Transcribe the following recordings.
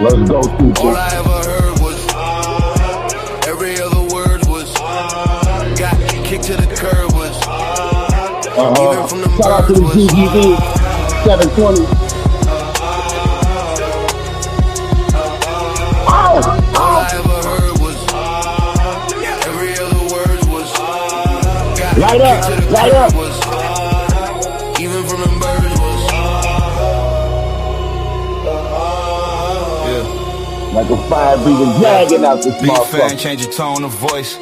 Let's go, people. All I ever heard was every other word was got kicked to the curb was even from the Shout out to birds the was GGB 720. all I ever heard was every other word was got Light kicked to up, the light curb up. was even from the birds was Like a fire-breathing dragon out this Be a fan, motherfucker. change your tone of voice,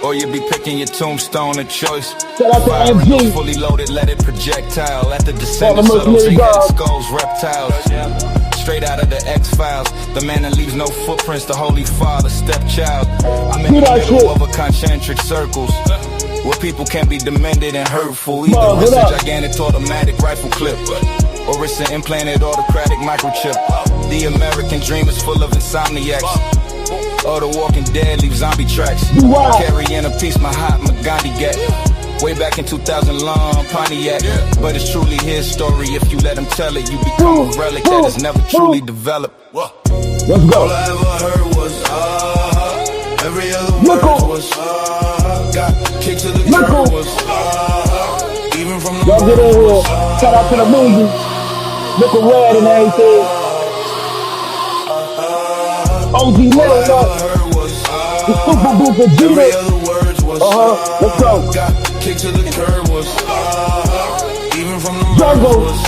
or you be picking your tombstone of choice. Shout out to Fire MG. goes fully loaded, let it projectile. Let the All the descendants of those mercenary eight-headed gods. skulls, reptiles. Straight out of the X-Files, the man that leaves no footprints, the Holy Father, stepchild. I'm in the middle of a concentric circles, where people can be demented and hurtful. Either it's a gigantic automatic rifle clip, or it's an implanted autocratic microchip. The American dream is full of insomniacs, or the Walking Dead leave zombie tracks. Carrying a piece Mahatma Gandhi get. Way back in 2000, long Pontiac. But it's truly his story. If you let him tell it, you become a relic that is never truly developed. Let's go. All I ever heard was every other word was got kicked to the curb was even from the Y'all get in here. was Shout out to the movie. Looking red and everything. OG Little Nut. The Super Duper Jeter. Let's go. Got kicked to the curb was even from the Jungle. was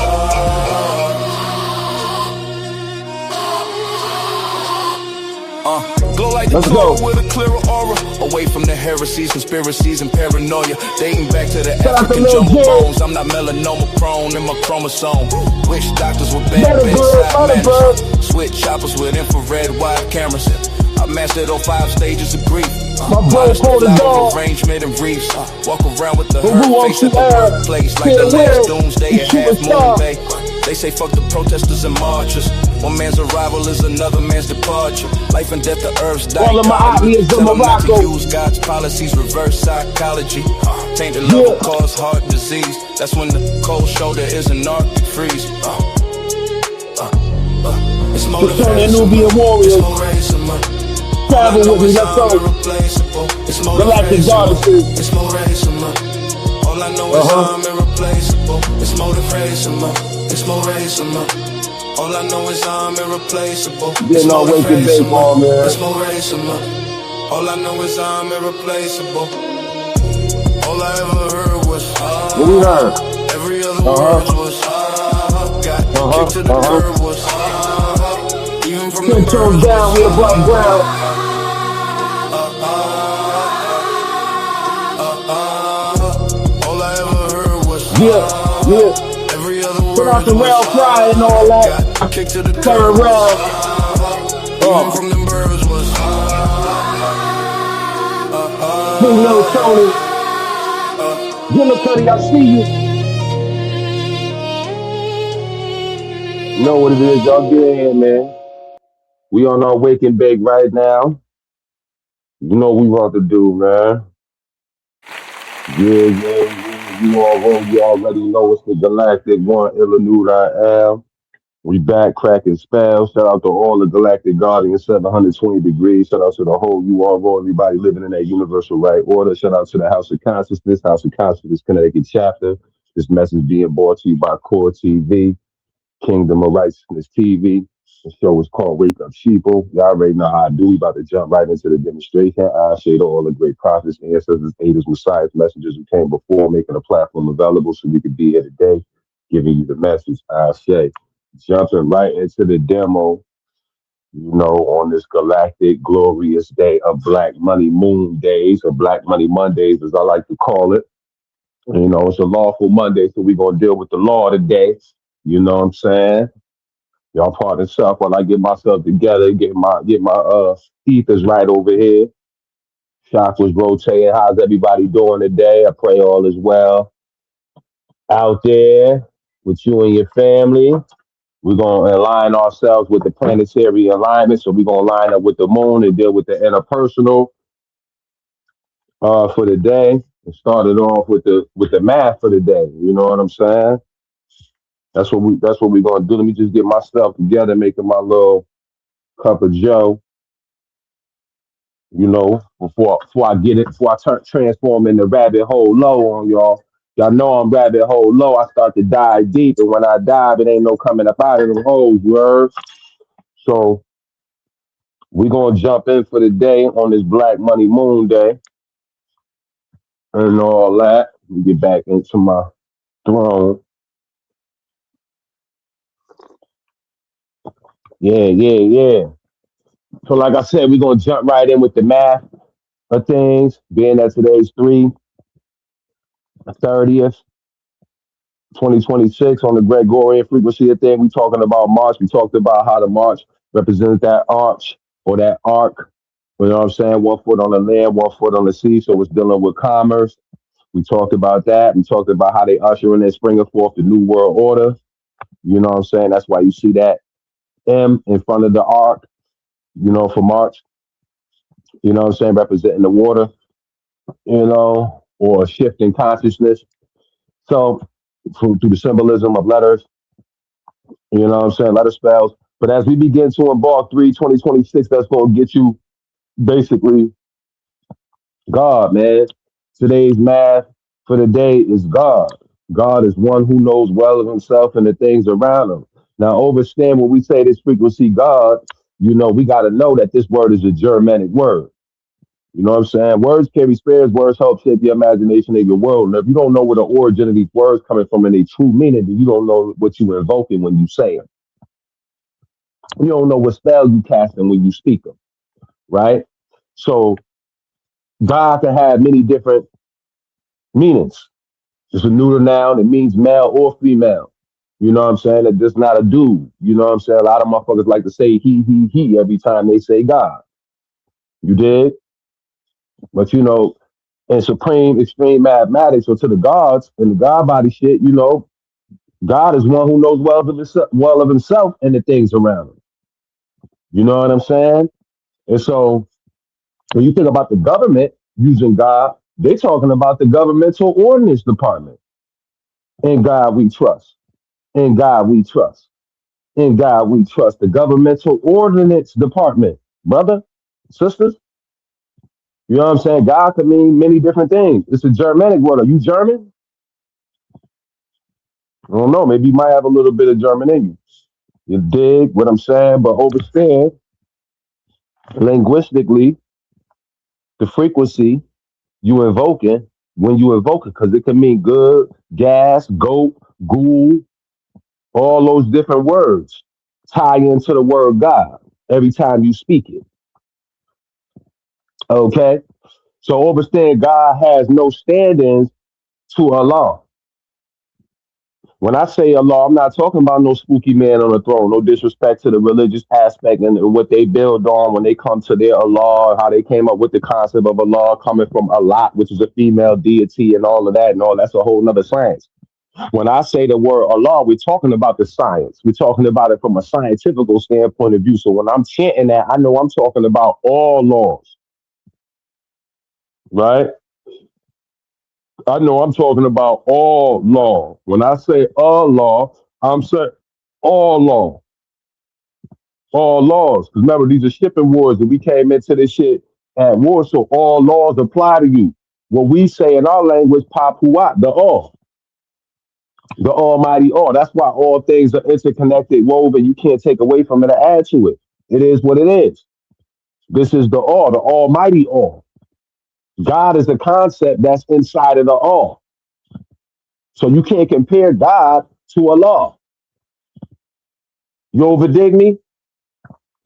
glow like the Let's K.O.R go. with a clearer aura. Away from the heresies, conspiracies, and paranoia. Dating back to the Shout out to African Lil jungle Jim. bones. I'm not melanoma prone in my chromosome. Wish doctors were bad Let it burn, bedside let it manners. burn. Switch choppers with infrared wide cameras. I mastered all 5 stages of grief. My bro pulled the dog. Arrangement and reefs. Walk around with the Who hurt wants face at to the air? workplace like Feel the last real. doomsday You at half superstar. Moonday. They say fuck the protesters and marchers. One man's arrival is another man's departure. Life and death, the earth's All of my dichotomy. obvious Tell in them not to Morocco. use God's policies, reverse psychology. Tainted love will cause heart disease. That's when the cold shoulder is an arctic freeze. It's Turning Nubian warriors. Travel with me, let's go. Galactic Goddesses. It's motivational. All I know is I'm irreplaceable. It's motivational. It's motivational. All I know is I'm irreplaceable. Getting all waking baseball, man. It's motivational. All I know is I'm irreplaceable. All I ever heard was What we heard? every other word was got kicked to the curb was even from the 10 toes down, we above ground. all I ever heard was Yeah. every other word Put out the rail fry and all that. got kicked to the Turn curb around. even from the birds was Big Lil Tony. Yellow Cuddy, I see you. You know what it is, y'all get in here, man. We on our wake and bake right now. You know what we want to do, man. Yeah. You already know it's the Galactic One, Illinois I am. We back cracking spells. Shout out to all the Galactic Guardians, 720 degrees. Shout out to the whole URO, everybody living in that universal right order. Shout out to the House of Consciousness, Connecticut chapter. This message being brought to you by Core TV, Kingdom of Righteousness TV. The show is called Wake Up Sheeple. Y'all already know how I do. We about to jump right into the demonstration. I say to all the great prophets, ancestors, angels, messiahs, messengers who came before, making a platform available so we could be here today, giving you the message. I say, jumping right into the demo, on this galactic, glorious day of Black Money Moondays, or Black Money Mondays, as I like to call it. It's a lawful Monday, so we're going to deal with the law today. You know what I'm saying? Y'all pardon self while I get myself together, get my ethers right over here. Chakras rotating. How's everybody doing today? I pray all is well out there with you and your family. We're going to align ourselves with the planetary alignment. So we're going to line up with the moon and deal with the interpersonal for the day. and started off with the math for the day. You know what I'm saying? That's what we're gonna do. Let me just get myself together, making my little cup of Joe. You know, before I get it, before I transform into rabbit hole low on y'all. Y'all know I'm rabbit hole low. I start to dive deep, and when I dive, it ain't no coming up out of them holes. You heard? So we gonna jump in for the day on this Black Money Moon Day and all that. Let me get back into my throne. Yeah, yeah, yeah. So like I said, we gonna jump right in with the math of things. Being that today's 3/30th, 2026 on the Gregorian frequency of thing. We talking about March. We talked about how the March represents that arch or that arc. You know what I'm saying? 1 foot on the land, 1 foot on the sea. So it's dealing with commerce. We talked about that. We talked about how they usher in and springing forth the New World Order. You know what I'm saying? That's why you see that M in front of the arc, you know, for March. You know what I'm saying? Representing the water, you know, or a shift in consciousness. So through the symbolism of letters, you know what I'm saying? Letter spells. But as we begin to embark 2026, that's going to get you basically God, man. Today's math for the day is God. God is one who knows well of himself and the things around him. Now, understand when we say this frequency God, you know, we got to know that this word is a Germanic word. You know what I'm saying? Words carry spirits, words help shape your imagination and your world. And if you don't know where the origin of these words coming from and their true meaning, then you don't know what you invoking when you say them. You don't know what spell you casting when you speak them, right? So God can have many different meanings. It's a neuter noun. It means male or female. You know what I'm saying? It's just not a dude. You know what I'm saying? A lot of motherfuckers like to say he every time they say God. You did? But you know, in supreme extreme mathematics or to the gods and the God body shit, you know, God is one who knows well of himself and the things around him. You know what I'm saying? And so when you think about the government using God, they're talking about the governmental ordinance department. In God we trust. In God we trust. In God we trust. The governmental ordinance department. Brother, sisters, you know what I'm saying? God could mean many different things. It's a Germanic word. Are you German? I don't know. Maybe you might have a little bit of German in you. You dig what I'm saying? But understand linguistically the frequency you invoking when you invoke it, because it can mean good, gas, goat, ghoul, all those different words tie into the word God every time you speak it. Okay? So understand God has no stand-ins to Allah. When I say Allah, I'm not talking about no spooky man on the throne. No disrespect to the religious aspect and what they build on when they come to their Allah, how they came up with the concept of Allah coming from Allah, which is a female deity and all of that and all that's a whole nother science. When I say the word Allah, we're talking about the science. We're talking about it from a scientific standpoint of view. So when I'm chanting that, I know I'm talking about all laws, right? I know I'm talking about all law. When I say all law, I'm saying all law, all laws. Because remember, these are shipping wars, and we came into this shit at war, so all laws apply to you. What we say in our language, papuat, the Almighty all. That's why all things are interconnected, woven. You can't take away from it or add to it. It is what it is. This is the all, the Almighty all. God is a concept that's inside of the all. So you can't compare God to Allah. You overdig me?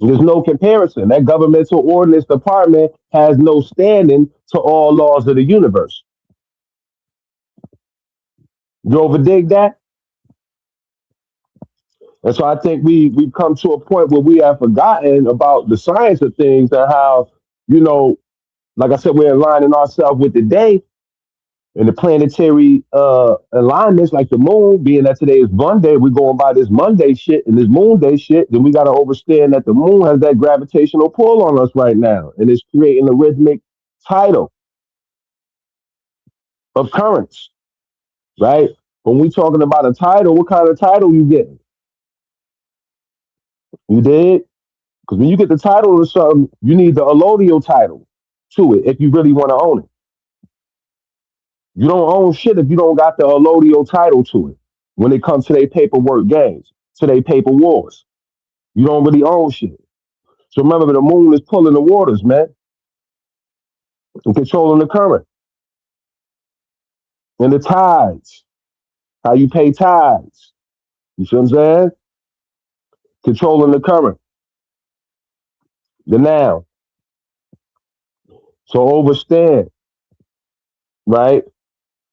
There's no comparison. That governmental ordinance department has no standing to all laws of the universe. You overdig that? And so I think we've come to a point where we have forgotten about the science of things and how, you know, like I said, we're aligning ourselves with the day and the planetary alignments, like the moon, being that today is Monday, we're going by this Monday shit and this Moonday shit, then we got to understand that the moon has that gravitational pull on us right now, and it's creating a rhythmic tidal. occurrence, right? When we talking about a title, what kind of title you getting? You did? Because when you get the title of something, you need the allodial title to it if you really want to own it. You don't own shit if you don't got the allodial title to it. When it comes to their paperwork games, to their paper wars, you don't really own shit. So remember, the moon is pulling the waters, man, and controlling the current and the tides. How you pay tides. You see what I'm saying? Controlling the current, the now. So understand, right?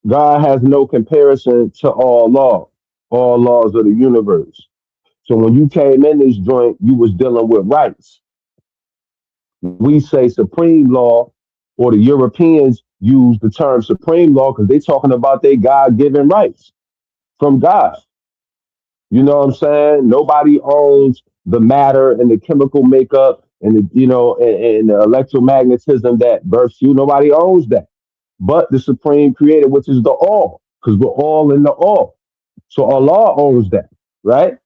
God has no comparison to all laws of the universe. So when you came in this joint, you was dealing with rights. We say supreme law, or the Europeans use the term supreme law because they talking about their God-given rights from God. You know what I'm saying? Nobody owns the matter and the chemical makeup and the and the electromagnetism that births you. Nobody owns that, but the supreme creator, which is the all, because we're all in the all. So Allah owns that, right?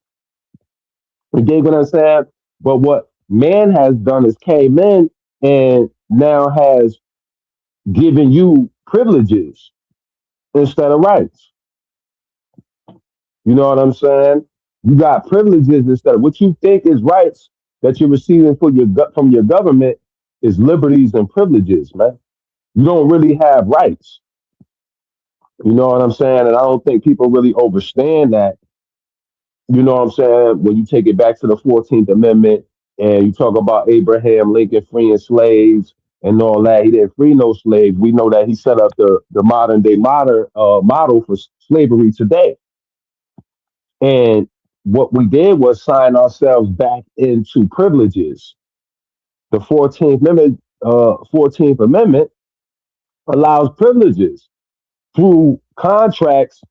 You dig what I'm saying? But what man has done is came in and now has given you privileges instead of rights. You know what I'm saying? You got privileges instead of what you think is rights that you're receiving for from your government is liberties and privileges, man. You don't really have rights. You know what I'm saying? And I don't think people really understand that. You know what I'm saying? When you take it back to the 14th Amendment and you talk about Abraham Lincoln freeing slaves and all that, he didn't free no slaves. We know that he set up the modern day model for slavery today. And what we did was sign ourselves back into privileges. The 14th Amendment allows privileges through contracts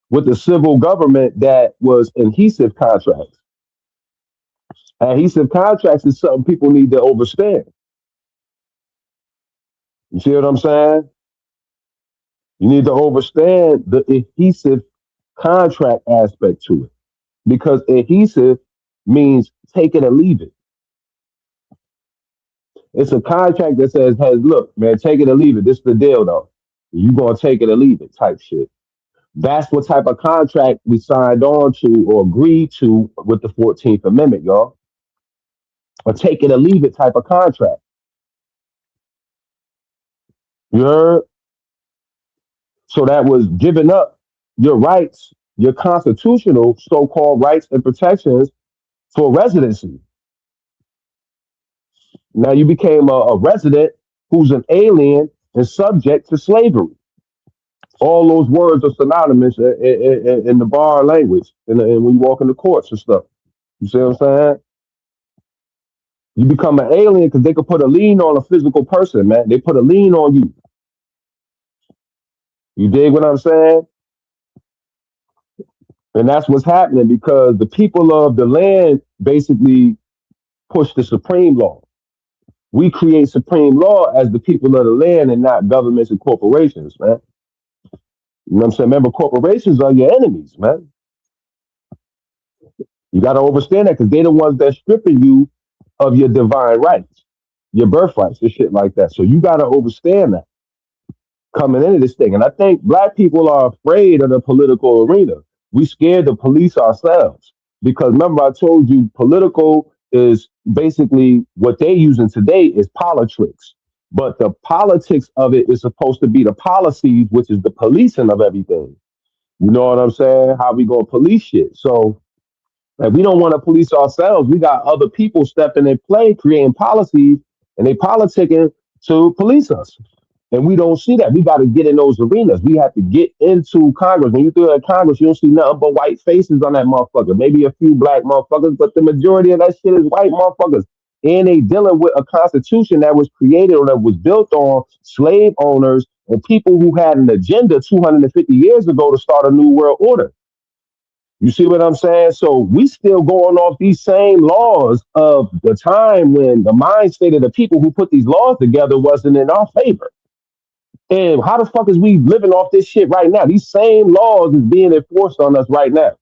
with the civil government that was adhesive contracts. Adhesive contracts is something people need to understand. You see what I'm saying? You need to understand the adhesive contract aspect to it because adhesive means take it or leave it. It's a contract that says, "Hey, look, man, take it or leave it. This is the deal, though. You gonna take it or leave it," type shit. That's what type of contract we signed on to or agreed to with the 14th Amendment, y'all. A take it or leave it type of contract. You heard? So that was giving up your rights, your constitutional so-called rights and protections for residency. Now you became a resident who's an alien and subject to slavery. All those words are synonymous in the bar language and when you walk in the courts and stuff. You see what I'm saying? You become an alien because they could put a lien on a physical person, man. They put a lien on you. You dig what I'm saying? And that's what's happening because the people of the land basically push the supreme law. We create supreme law as the people of the land and not governments and corporations, man. You know what I'm saying? Remember, corporations are your enemies, man. You got to understand that because they're the ones that's stripping you of your divine rights, your birthrights, and shit like that. So you got to understand that coming into this thing. And I think black people are afraid of the political arena. We scared to police ourselves because remember I told you political is basically what they're using today is politics. But the politics of it is supposed to be the policies, which is the policing of everything. You know what I'm saying? How we gonna police shit. So if we don't want to police ourselves, we got other people stepping in play, creating policies, and they politicking to police us. And we don't see that. We got to get in those arenas. We have to get into Congress. When you do at Congress, you don't see nothing but white faces on that motherfucker. Maybe a few black motherfuckers, but the majority of that shit is white motherfuckers. And they dealing with a constitution that was created or that was built on slave owners and people who had an agenda 250 years ago to start a new world order. You see what I'm saying? So we still going off these same laws of the time when the mind state of the people who put these laws together wasn't in our favor. And how the fuck is we living off this shit right now? These same laws is being enforced on us right now.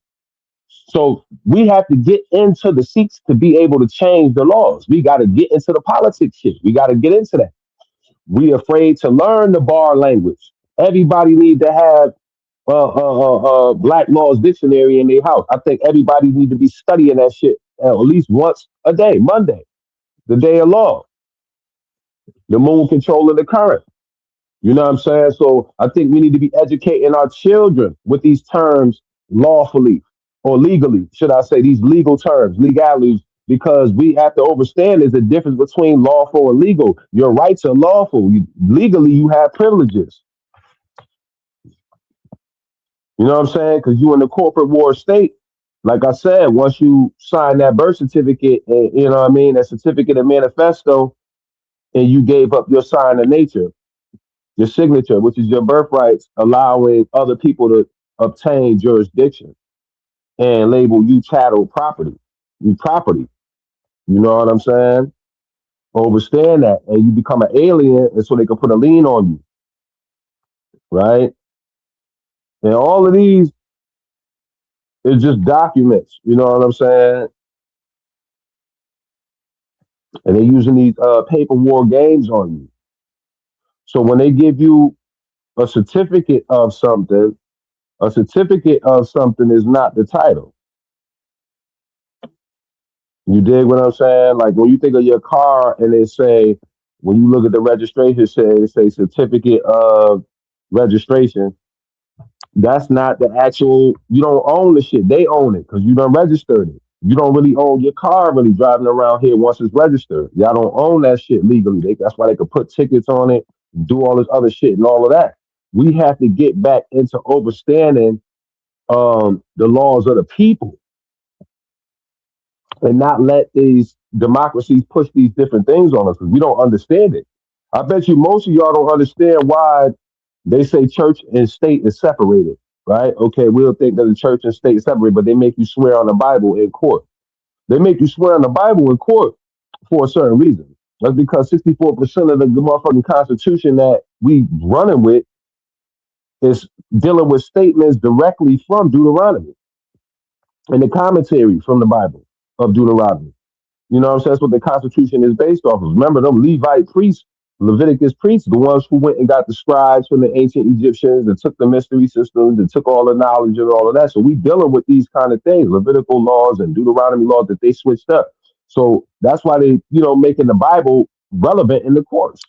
So we have to get into the seats to be able to change the laws. We got to get into the politics shit. We got to get into that. We afraid to learn the bar language. Everybody need to have Black Laws Dictionary in their house. I think everybody need to be studying that shit at least once a day. Monday, the day of law, the moon controlling the current. You know what I'm saying? So I think we need to be educating our children with these terms lawfully or legally, should I say, these legal terms, legalities, because we have to understand there's a difference between lawful and legal. Your rights are lawful. Legally, you have privileges. You know what I'm saying? Because you in the corporate war state. Like I said, once you sign that birth certificate, and, you know what I mean, that certificate of manifesto, and you gave up your sign of nature, your signature, which is your birthrights, allowing other people to obtain jurisdiction and label you chattel property. You property. You know what I'm saying? Understand that. And you become an alien, and so they can put a lien on you, right? And all of these is just documents. You know what I'm saying? And they're using these paper war games on you. So when they give you a certificate of something, a certificate of something is not the title. You dig what I'm saying? Like when you think of your car and they say, when you look at the registration, say certificate of registration. That's not the actual. You don't own the shit. They own it because you done registered it. You don't really own your car really driving around here once it's registered. Y'all don't own that shit legally. That's why they could put tickets on it, do all this other shit and all of that. We have to get back into understanding the laws of the people and not let these democracies push these different things on us because we don't understand it. I bet you most of y'all don't understand why they say church and state is separated, right? Okay, we'll think that the church and state is separated, but they make you swear on the Bible in court. They make you swear on the Bible in court for a certain reason. That's because 64% of the motherfucking Constitution that we running with is dealing with statements directly from Deuteronomy and the commentary from the Bible of Deuteronomy. You know what I'm saying? That's what the Constitution is based off of. Remember them Levite priests, Leviticus priests, the ones who went and got the scribes from the ancient Egyptians and took the mystery systems and took all the knowledge and all of that. So we dealing with these kind of things, Levitical laws and Deuteronomy laws that they switched up. So that's why they, making the Bible relevant in the courts.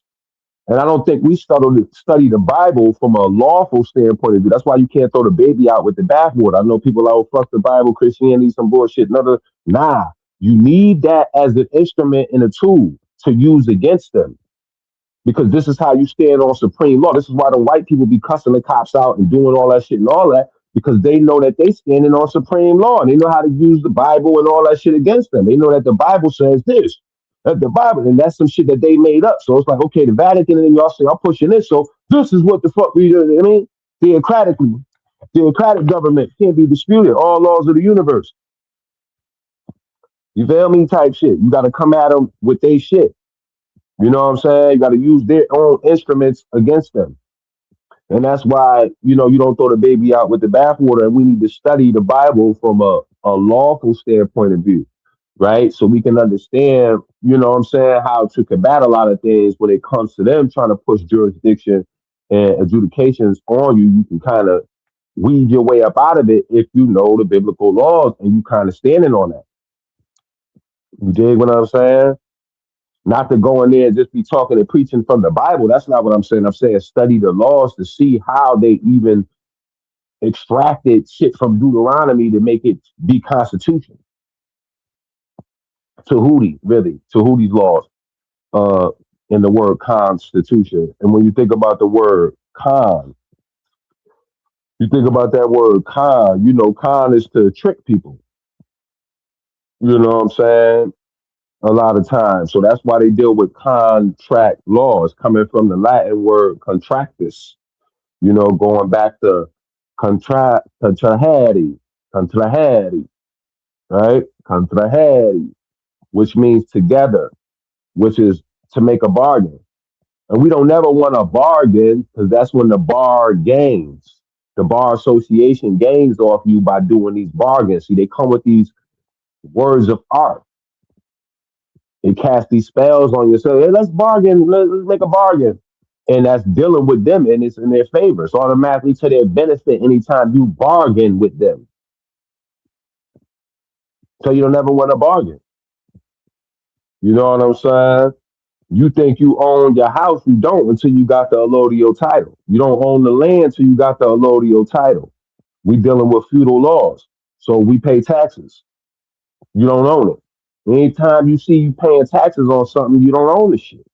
And I don't think we study the Bible from a lawful standpoint of view. That's why you can't throw the baby out with the bathwater. I know people are, oh, fuck the Bible, Christianity, some bullshit. Another, nah, you need that as an instrument and a tool to use against them because this is how you stand on supreme law. This is why the white people be cussing the cops out and doing all that shit and all that because they know that they standing on supreme law and they know how to use the Bible and all that shit against them. They know that the Bible says this, that the Bible, and that's some shit that they made up. So it's like, okay, the Vatican and y'all say I'm pushing this, so this is what the fuck we do. I mean, theocratically, theocratic government can't be disputed. All laws of the universe. You feel me? Type shit. You got to come at them with their shit. You know what I'm saying? You got to use their own instruments against them. And that's why, you don't throw the baby out with the bathwater. And we need to study the Bible from a lawful standpoint of view, right? So we can understand, you know what I'm saying, how to combat a lot of things when it comes to them trying to push jurisdiction and adjudications on you. You can kind of weave your way up out of it if you know the biblical laws and you kind of standing on that. You dig what I'm saying? Not to go in there and just be talking and preaching from the Bible. That's not what I'm saying. I'm saying study the laws to see how they even extracted shit from Deuteronomy to make it be constitution. Tahuti, really. Tahuti's laws uh, in the word constitution. And when you think about the word you think about that word con is to trick people. You know what I'm saying? A lot of times. So that's why they deal with contract laws coming from the Latin word contractus, going back to contraheri, right? Contraheri, which means together, which is to make a bargain. And we don't never want to bargain because that's when the bar gains. The bar association gains off you by doing these bargains. See, they come with these words of art. They cast these spells on you. So hey, let's bargain. Let's make a bargain. And that's dealing with them and it's in their favor. It's automatically to their benefit anytime you bargain with them. So you don't ever want to bargain. You know what I'm saying? You think you own your house, you don't until you got the allodial title. You don't own the land until you got the allodial title. We dealing with feudal laws. So we pay taxes. You don't own it. Anytime you see you paying taxes on something, you don't own the shit.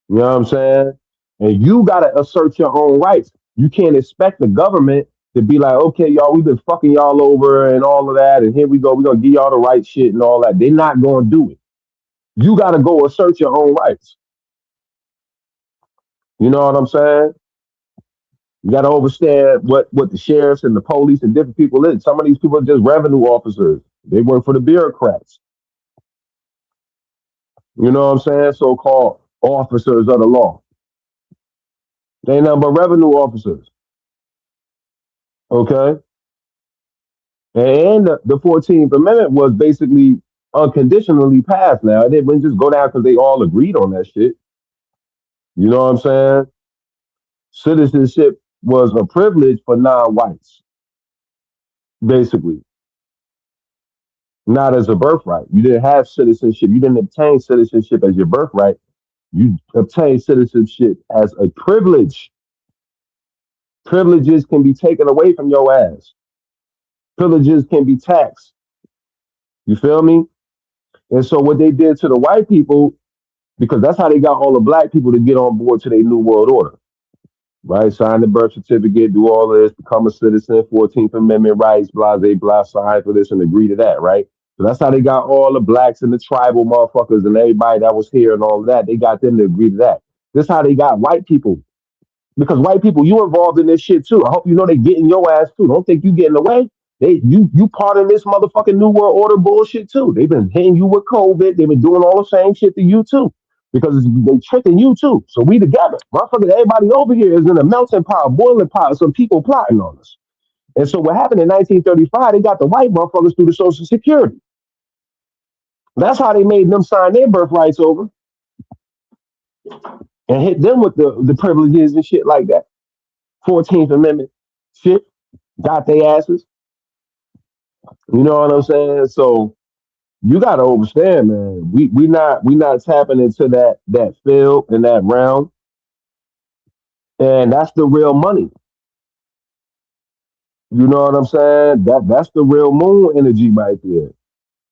You know what I'm saying? And you gotta assert your own rights. You can't expect the government to be like, okay, y'all, we've been fucking y'all over and all of that, and here we go, we're gonna give y'all the right shit and all that. They're not gonna do it. You gotta go assert your own rights. You know what I'm saying? You gotta understand what the sheriffs and the police and different people is. Some of these people are just revenue officers. They work for the bureaucrats. You know what I'm saying? So-called officers of the law. They ain't nothing but revenue officers. Okay? And the 14th Amendment was basically unconditionally passed now. It didn't just go down because they all agreed on that shit. You know what I'm saying? Citizenship was a privilege for non-whites, basically, not as a birthright. You didn't have citizenship. You didn't obtain citizenship as your birthright. You obtain citizenship as a privilege. Privileges can be taken away from your ass. Privileges can be taxed. You feel me? And so what they did to the white people, because that's how they got all the black people to get on board to their new world order, right? Sign the birth certificate, do all this, become a citizen, 14th Amendment rights, blah, blah, blah, sign for this and agree to that, right? So that's how they got all the blacks and the tribal motherfuckers and everybody that was here and all of that. They got them to agree to that. This is how they got white people. Because white people, you involved in this shit too. I hope you know they getting your ass too. Don't think you getting away. You part of this motherfucking new world order bullshit too. They've been hitting you with COVID. They've been doing all the same shit to you too. Because they tricking you too. So we together. Motherfucker, everybody over here is in a melting pot, boiling pot of some people plotting on us. And so what happened in 1935, they got the white motherfuckers through the Social Security. That's how they made them sign their birthrights over and hit them with the privileges and shit like that. 14th Amendment shit. Got their asses. You know what I'm saying? So you gotta understand, man. We not tapping into that field and that realm, and that's the real money. You know what I'm saying? That's the real moon energy right there,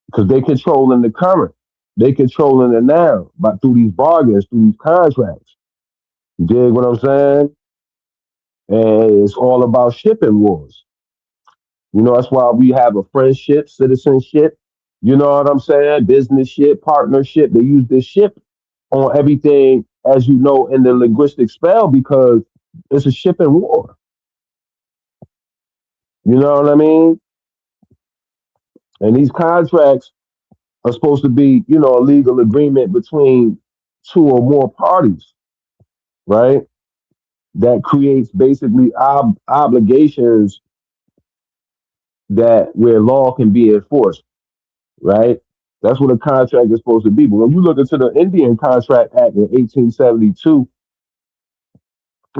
because they controlling the current, they controlling the now, but through these bargains, through these contracts. You dig what I'm saying? And it's all about shipping wars. You know, that's why we have a friendship, citizenship. You know what I'm saying? Business ship, partnership. They use this ship on everything, as you know, in the linguistic spell because it's a shipping war. You know what I mean? And these contracts are supposed to be, a legal agreement between two or more parties, right? That creates basically obligations that where law can be enforced, right? That's what a contract is supposed to be. But when you look into the Indian Contract Act in 1872,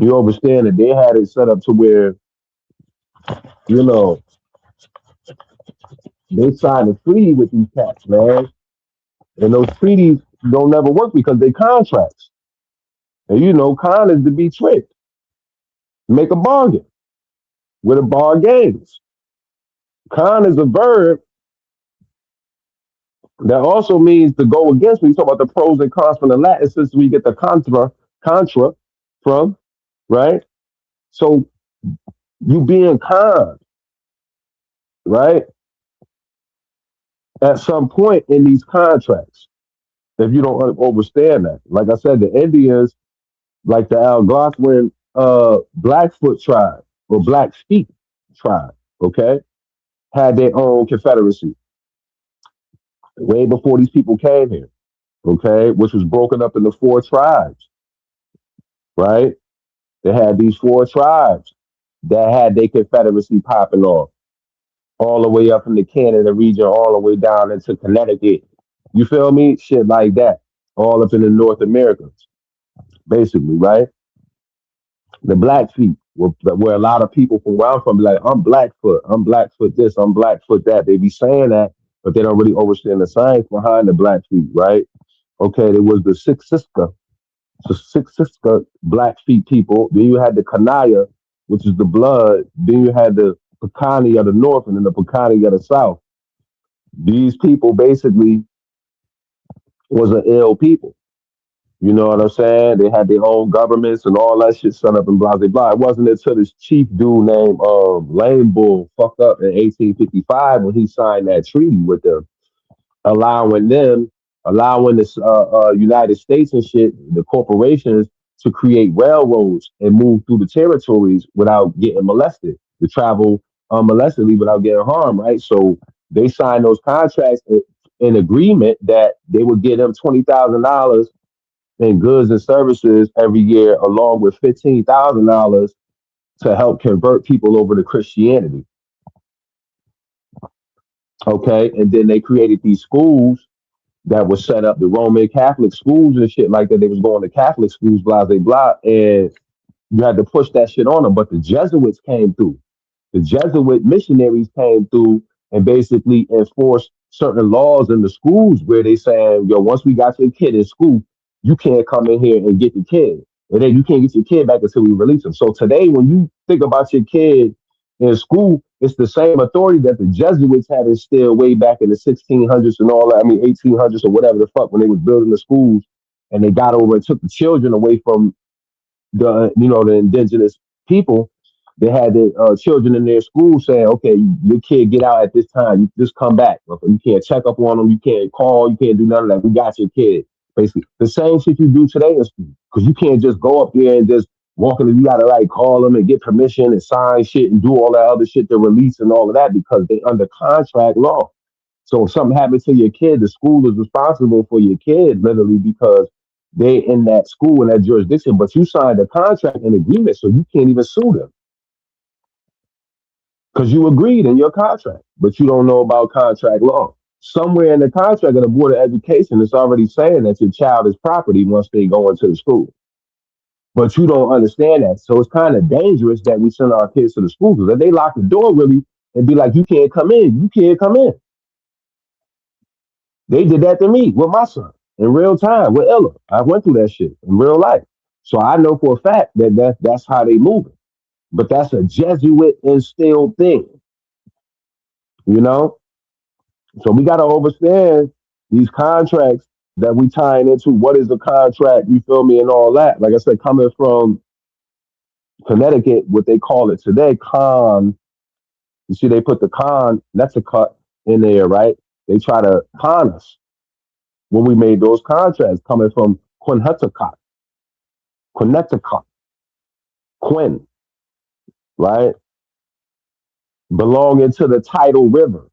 you understand that they had it set up to where, you know, they signed a treaty with these cats, man. And those treaties don't never work because they contracts. And con is to be tricked, make a bargain with a bargains. Con is a verb that also means to go against. When you talk about the pros and cons from the Latin, since we get the contra from, right? So you being con, right? At some point in these contracts, if you don't understand that. Like I said, the Indians, like the Algonquin Blackfoot tribe or Blackfeet tribe, okay, had their own confederacy way before these people came here. okay, which was broken up into four tribes, right? They had these four tribes that had their confederacy popping off all the way up in the Canada region, all the way down into Connecticut. You feel me? Shit like that. All up in the North America, basically, right? The Blackfeet, where a lot of people from where I'm from be like, I'm Blackfoot this, I'm Blackfoot that. They be saying that, but they don't really understand the science behind the Blackfeet, right? Okay, there was the Six Siska Blackfeet people. Then you had the Kanaya, which is the blood. Then you had the Pekani of the north and then the Pekani of the south. These people basically was an ill people. You know what I'm saying? They had their own governments and all that shit set up and blah blah blah. It wasn't until this chief dude named Lame Bull fucked up in 1855 when he signed that treaty with them, allowing them, allowing the United States and shit, the corporations to create railroads and move through the territories without getting molested, to travel unmolestedly without getting harmed, right? So they signed those contracts in agreement that they would give them $20,000 in goods and services every year, along with $15,000 to help convert people over to Christianity. Okay, and then they created these schools that was set up, the Roman Catholic schools and shit like that. They was going to Catholic schools, blah blah blah, and you had to push that shit on them. But the Jesuits came through. The Jesuit missionaries came through and basically enforced certain laws in the schools where they saying, yo, once we got your kid in school, you can't come in here and get the kid. And then you can't get your kid back until we release them. So today, when you think about your kid in school, it's the same authority that the Jesuits had instilled way back in the 1600s and all that. I mean, 1800s or whatever the fuck when they was building the schools and they got over and took the children away from the indigenous people. They had the children in their school saying, okay, your kid get out at this time, you just come back. You can't check up on them, you can't call, you can't do none of that. We got your kid. Basically the same shit you do today in school, because you can't just go up there and just walk in. You gotta like call them and get permission and sign shit and do all that other shit to release and all of that because they under contract law. So if something happens to your kid, the school is responsible for your kid literally because they in that school in that jurisdiction, but you signed a contract and agreement, so you can't even sue them because you agreed in your contract, but you don't know about contract law. Somewhere in the contract of the Board of Education, it's already saying that your child is property once they go into the school. But you don't understand that. So it's kind of dangerous that we send our kids to the school because if they lock the door really and be like, you can't come in, you can't come in. They did that to me with my son in real time with Ella. I went through that shit in real life. So I know for a fact that that's how they move it. But that's a Jesuit instilled thing, you know? So we got to understand these contracts that we tying into. What is a contract? You feel me? And all that. Like I said, coming from Connecticut, what they call it today, con. You see, they put the con, that's a cut in there, right? They try to con us when we made those contracts coming from Connecticut, Quinn, right? Belonging to the tidal river.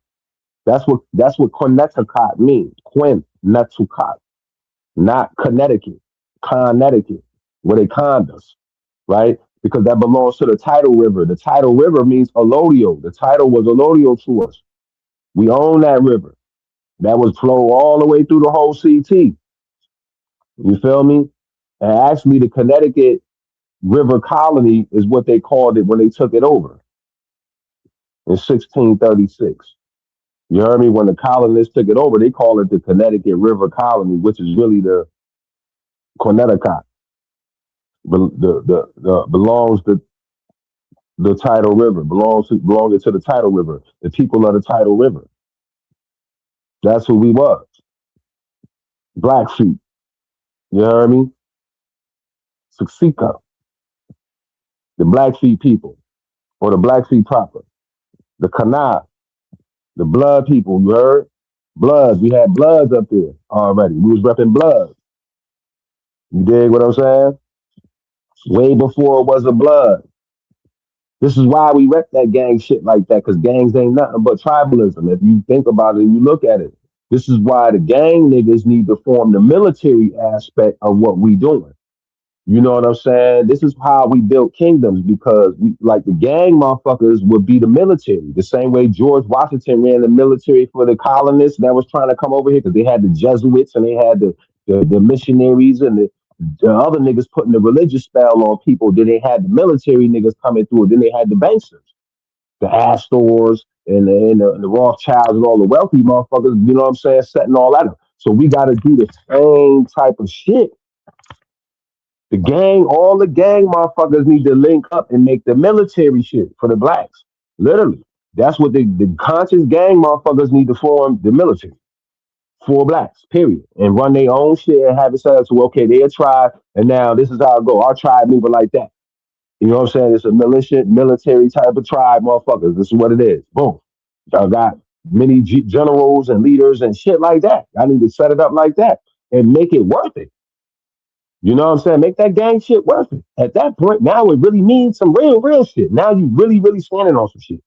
That's what Connecticut means. Quinn, Nettukat, not Connecticut, Connecticut, where they conned us, right? Because that belongs to the tidal river. The tidal river means allodial. The tidal was allodial to us. We own that river. That was flow all the way through the whole CT. You feel me? And actually, the Connecticut River Colony is what they called it when they took it over in 1636. You heard me? When the colonists took it over, they called it the Connecticut River Colony, which is really the Connecticut. Belongs to the tidal river, belonging to the tidal river, the people of the tidal river. That's who we was. Blackfeet. You heard me? Suksika, the Blackfeet people, or the Blackfeet proper. The Kana, the blood people, you heard? Bloods. We had bloods up there already. We was repping blood. You dig what I'm saying? Way before it was a blood. This is why we rep that gang shit like that, because gangs ain't nothing but tribalism. If you think about it and you look at it, This is why the gang niggas need to form the military aspect of what we doing. You know what I'm saying? This is how we built kingdoms because we, like the gang motherfuckers would be the military. The same way George Washington ran the military for the colonists that was trying to come over here because they had the Jesuits and they had the missionaries and the other niggas putting the religious spell on people. Then they had the military niggas coming through. Then they had the banksters, the Astors and the Rothschilds and all the wealthy motherfuckers, you know what I'm saying, setting all that up. So we got to do the same type of shit. The gang, all the gang motherfuckers need to link up and make the military shit for the blacks. Literally. That's what the conscious gang motherfuckers need to form the military for blacks, period. And run their own shit and have it set up to, okay, they're a tribe, and now this is how it go. Our tribe moving like that. You know what I'm saying? It's a militia, military type of tribe, motherfuckers. This is what it is. Boom. I got many generals and leaders and shit like that. I need to set it up like that and make it worth it. You know what I'm saying? Make that gang shit worth it. At that point, now it really means some real shit. Now you really standing on some shit.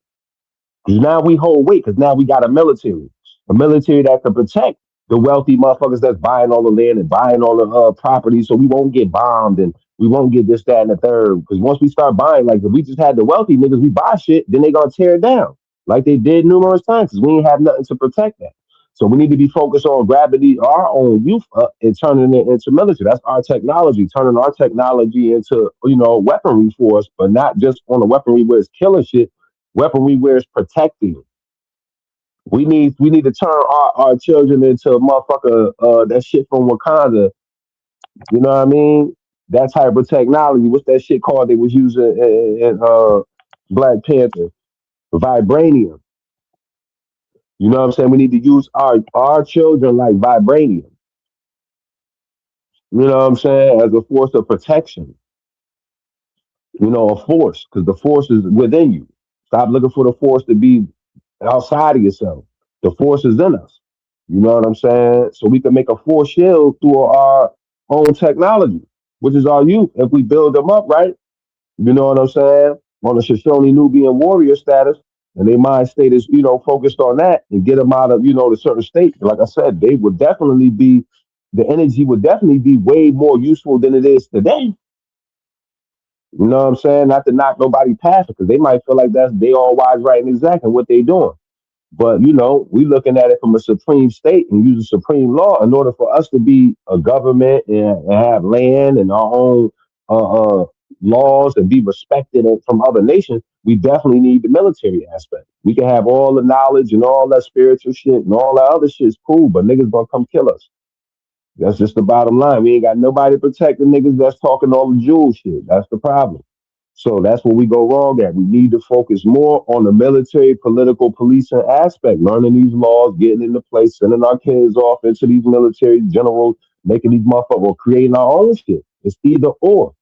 Because now we hold weight, because now we got a military that can protect the wealthy motherfuckers that's buying all the land and buying all the property, so we won't get bombed and we won't get this, that, and the third. Because once we start buying, like if we just had the wealthy niggas, we buy shit, then they gonna tear it down like they did numerous times because we ain't have nothing to protect that. So we need to be focused on grabbing our own youth up and turning it into military. That's our technology, turning our technology into, weaponry for us, but not just on the weaponry where it's killing shit, weaponry where it's protecting. We need to turn our children into a motherfucker, that shit from Wakanda. You know what I mean? That type of technology. What's that shit called they was using in Black Panther? Vibranium. You know what I'm saying? We need to use our children like vibranium. You know what I'm saying? As a force of protection. A force, because the force is within you. Stop looking for the force to be outside of yourself. The force is in us. You know what I'm saying? So we can make a force shield through our own technology, which is our youth. If we build them up right, you know what I'm saying? On a Shoshone Nubian warrior status, and their mind state is, focused on that and get them out of, the certain state. Like I said, the energy would definitely be way more useful than it is today. You know what I'm saying? Not to knock nobody past it, because they might feel like they all wise, right, and exact in what they doing. But we looking at it from a supreme state and using supreme law in order for us to be a government and have land and our own laws and be respected from other nations. We definitely need the military aspect. We can have all the knowledge and all that spiritual shit and all that other shit is cool, but niggas gonna come kill us. That's just the bottom line. We ain't got nobody to protect the niggas that's talking all the jewel shit. That's the problem. So that's where we go wrong at. We need to focus more on the military, political, policing aspect, learning these laws, getting into place, sending our kids off into these military generals, making these motherfuckers, or creating our own shit. It's either or.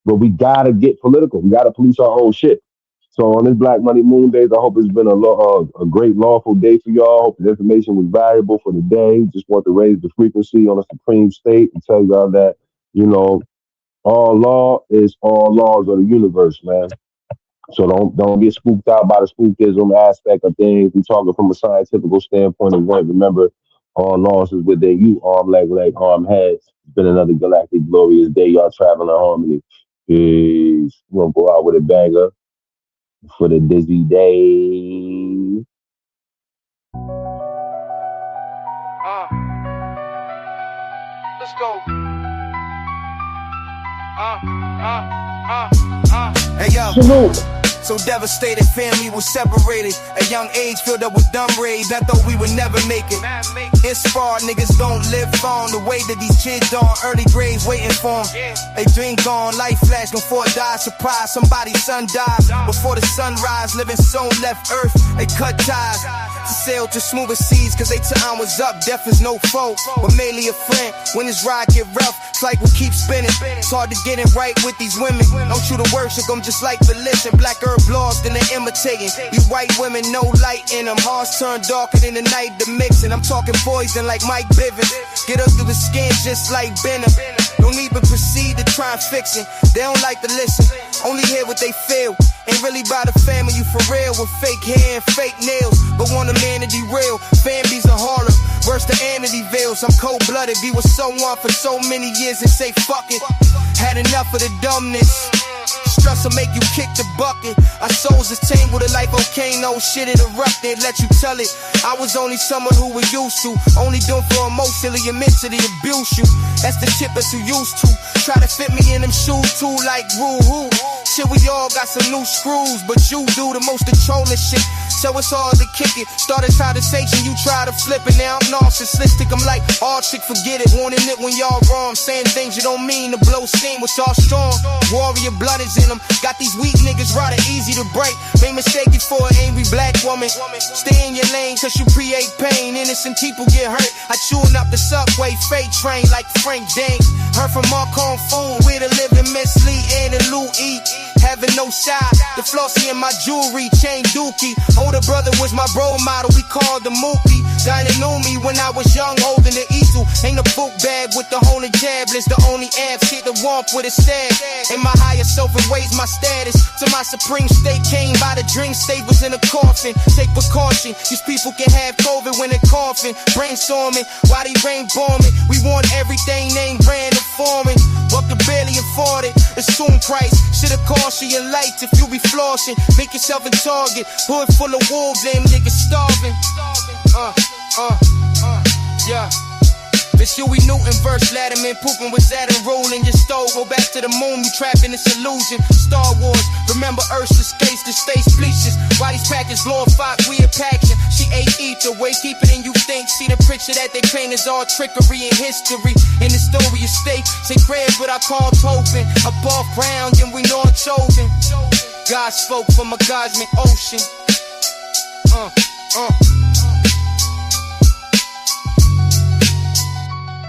But we gotta get political. We gotta police our own shit. So on this Black Money Moondays, I hope it's been a great lawful day for y'all. Hope the information was valuable for the day. Just want to raise the frequency on a supreme state and tell y'all that, all law is all laws of the universe, man. So don't get spooked out by the spookism aspect of things. We talking from a scientific standpoint of what. Remember, all laws is within you. Arm, leg, arm, head. It's been another galactic glorious day. Y'all traveling in harmony. Peace. We're gonna go out with a banger for the dizzy day. Let's go. Hey yo. Salute. So devastated, family was separated. At young age, filled up with dumb rage. I thought we would never make it. Inspired niggas don't live long. The way that these kids on early graves waiting for them. They dream gone, life flash before it dies. Surprise, somebody's son died. Before the sunrise, living soul left earth. They cut ties to sail to smoother seas. Cause they time was up, death is no foe. But mainly a friend. When this ride get rough, cycle keep spinning. It's hard to get it right with these women. Don't you to worship them just like religion. Black herb lost and they're imitating. These white women, no light in them. Hearts turn darker than the night, the mixing. I'm talking poison like Mike Bivens. Get up through the skin just like Benham. Don't even proceed to try and fix it. They don't like to listen, only hear what they feel. Ain't really about a family, you for real, with fake hair and fake nails. But want a man to derail, families of Harlem, worse than Amityville. I'm cold-blooded, be with someone for so many years and say fuck it. Had enough of the dumbness. Stress will make you kick the bucket. Our souls is tamed with a life volcano. Shit it erupted, let you tell it. I was only someone who was used to only doing for emotionally and mentally abuse you. That's the tip that's who used to try to fit me in them shoes too, like woo-hoo. Shit, we all got some new screws, but you do the most controlling shit, so it's hard to kick it. Started conversation, you try to flip it. Now I'm narcissistic, I'm like, all chick, forget it. Wanting it when y'all wrong, saying things you don't mean to blow steam with y'all strong. Warrior blood is in them. Got these weak niggas rather easy to break. Made mistakes for an angry black woman. Stay in your lane, cause you create pain. Innocent people get hurt. I chewing up the subway freight train like Frank Dane. Heard from Mark on food, where to live in Miss Lee and in Louis. Having no shy, the flossy in my jewelry, chain dookie. Older brother was my role model, we called the Mookie. Dinah knew me when I was young, holding the easel. Ain't a book bag with the holy tablets. The only amps hit the warmth with a stab. And my higher self and raised my status to my supreme state. Came by the drink savers in a coffin. Take precaution, these people can have COVID when they're coughing. Brainstorming, why they rain bombing. We want everything named brand and foreign. But could barely afford it, assume price. Should've caution your lights if you be flossing. Make yourself a target, hood full of wolves, them niggas starving. Yeah. It's Huey Newton verse, Letterman, pooping with Saturn, rolling your stove. Go back to the moon, you trapped in this illusion. Star Wars, remember Earth's escapes, the space bleaches. Why these packets glorified, we a package. She ate ether, way deeper than you think. See the picture that they paint is all trickery and history. In the story of state, say grave, but I call Tobin. Above ground, and we know chosen. God spoke from a cosmic ocean.